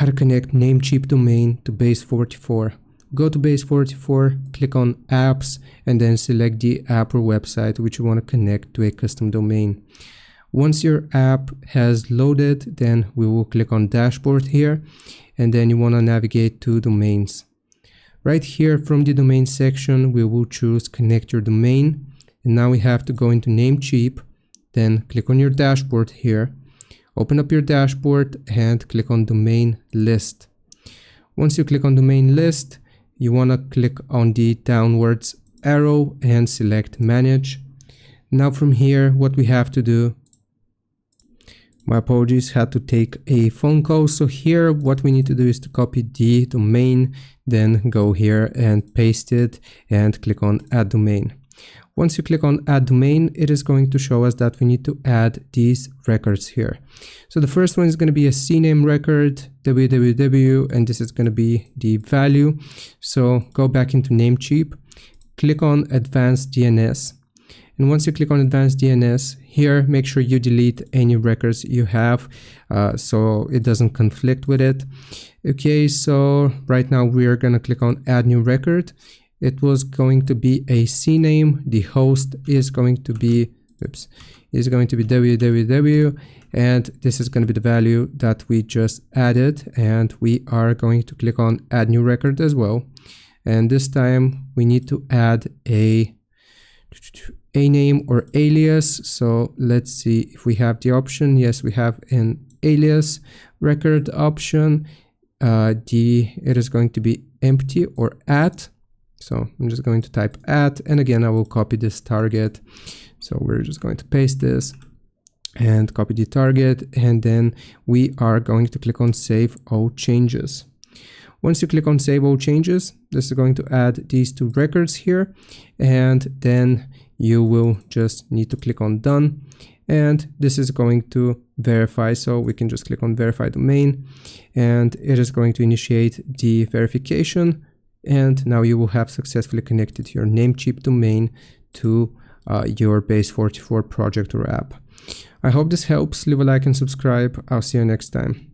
how to connect Namecheap domain to Base44. Go to Base44, click on apps, and then select the app or website which you want to connect to a custom domain. Once your app has loaded, then we will click on dashboard here, and then you want to navigate to domains. Right here from the domain section, we will choose connect your domain. And now we have to go into Namecheap, then click on your dashboard here. Open up your dashboard and click on domain list. Once you click on domain list, you want to click on the downwards arrow and select manage. Now from here, what we have to do, my apologies, had to take a phone call. So here, what we need to do is to copy the domain, then go here and paste it and click on add domain. Once you click on add domain, it is going to show us that we need to add these records here. So the first one is going to be a CNAME record, www, and this is going to be the value. So go back into Namecheap, click on advanced DNS. And once you click on advanced DNS here, make sure you delete any records you have so it doesn't conflict with it. Okay, so right now we are going to click on add new record. It was going to be a CNAME. The host is going to be, www, and this is going to be the value that we just added. And we are going to click on add new record as well. And this time we need to add a name or alias. So let's see if we have the option. Yes, we have an alias record option. It is going to be empty or at. So I'm just going to type at, and again, I will copy this target. So we're just going to paste this and copy the target. And then we are going to click on save all changes. Once you click on save all changes, this is going to add these two records here. And then you will just need to click on done. And this is going to verify. So we can just click on verify domain, and it is going to initiate the verification. And now you will have successfully connected your Namecheap domain to your Base44 project or app. I hope this helps. Leave a like and subscribe. I'll see you next time.